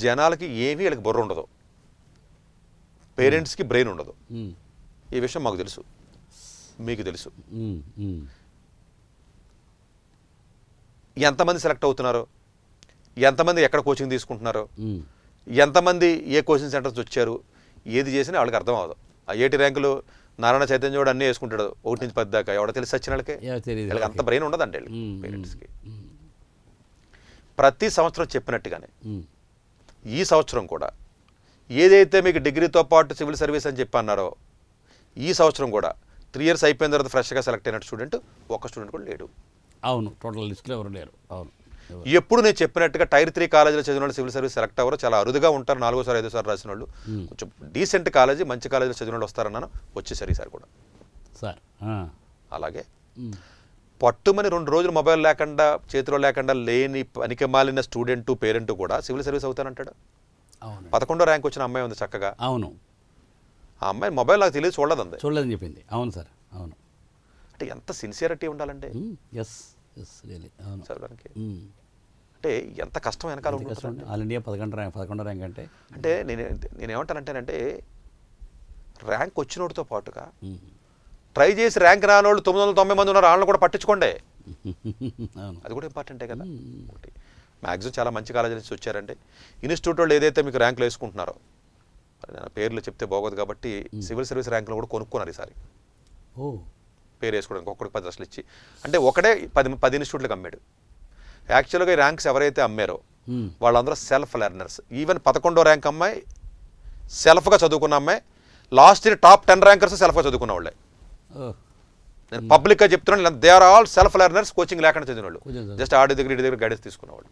జనాలకి ఏమీ వీళ్ళకి బుర్ర ఉండదు, పేరెంట్స్కి బ్రెయిన్ ఉండదు. ఈ విషయం మాకు తెలుసు, మీకు తెలుసు. ఎంతమంది సెలెక్ట్ అవుతున్నారు, ఎంతమంది ఎక్కడ కోచింగ్ తీసుకుంటున్నారు, ఎంతమంది ఏ కోచింగ్ సెంటర్స్ వచ్చారు, ఏది చేసినా వాళ్ళకి అర్థం అవ్వదు. ఐఐటి ర్యాంకులు నారాయణ చైతన్య కూడా అన్నీ వేసుకుంటాడు 1 నుంచి 10 దాకా. ఎవడో తెలిసి వచ్చిన వాళ్ళకి అంత బ్రెయిన్ ఉండదండి పేరెంట్స్కి. ప్రతి సంవత్సరం చెప్పినట్టుగానే ఈ సంవత్సరం కూడా ఏదైతే మీకు డిగ్రీతో పాటు సివిల్ సర్వీస్ అని చెప్పి అన్నారో, ఈ సంవత్సరం కూడా 3 years అయిపోయిన తర్వాత ఫ్రెష్గా సెలెక్ట్ అయిన స్టూడెంట్ ఒక్క స్టూడెంట్ కూడా లేడు. అవును, టోటల్ లిస్ట్లో ఎవరు లేరు. అవును, ఎప్పుడు నేను చెప్పినట్టుగా Tier 3 కాలేజీలో చదివిన వాళ్ళు సివిల్ సర్వీస్ సెలెక్ట్ అవ్వరు, చాలా అరుదుగా ఉంటారు. 4 సార్లు 5 సార్లు రాసిన వాళ్ళు, కొంచెం డీసెంట్ కాలేజీ మంచి కాలేజీలో చదివిన వాళ్ళు వస్తారన్నాను, వచ్చేసరి ఈసారి కూడా సార్. అలాగే పట్టుమని 2 రోజులు మొబైల్ లేకుండా చేతిలో లేకుండా లేని పనికి మాలిన స్టూడెంట్ పేరెంట్ కూడా సివిల్ సర్వీస్ అవుతానంటాడు. 11వ ర్యాంక్ వచ్చిన అమ్మాయి ఉంది చక్కగా. అవును, ఆ అమ్మాయి మొబైల్ నాకు తెలియదు, చూడలేదని చెప్పింది. అవును సార్, అవును. అంటే ఎంత సిన్సియరిటీ ఉండాలంటే చదవడానికి, అంటే ఎంత కష్టం వెనకాల ఉంటుంది. ఆల్ ఇండియా 11వ ర్యాంక్ అంటే నేనేమంటానంటేనంటే ర్యాంక్ వచ్చినోడితో పాటుగా ట్రై చేసి ర్యాంక్ రాని వాళ్ళు 990 మంది ఉన్నారు, వాళ్ళని కూడా పట్టించుకోండి. అది కూడా ఇంపార్టెంటే కదా. ఒకటి మ్యాక్సిమం చాలా మంచి కాలేజీ నుంచి వచ్చారండి. ఇన్స్టిట్యూట్ వాళ్ళు ఏదైతే మీకు ర్యాంకులు వేసుకుంటున్నారో, పేర్లు చెప్తే బాగోదు కాబట్టి సివిల్ సర్వీస్ ర్యాంకులు కూడా కొనుక్కున్నారు ఈసారి. పేరు వేసుకోవడానికి ఒక్కడికి 10 లక్షలు ఇచ్చి, అంటే ఒకటే 10 ఇన్స్టిట్యూట్లకు అమ్మాడు. యాక్చువల్గా ఈ ర్యాంక్స్ ఎవరైతే అమ్మారో వాళ్ళందరూ సెల్ఫ్ లెర్నర్స్. ఈవెన్ 11వ ర్యాంక్ అమ్మాయి సెల్ఫ్గా చదువుకున్న అమ్మాయి, లాస్ట్ ఇయర్ టాప్ 10 ర్యాంకర్స్ సెల్ఫ్గా చదువుకున్న వాళ్ళే. నేను పబ్లిక్గా చెప్తున్నాను, they are all self learners, coaching లేకుండా చదివిన వాళ్ళు, జస్ట్ ఆడి దగ్గర ఇటు దగ్గర గైడెన్స్ తీసుకున్న వాళ్ళు.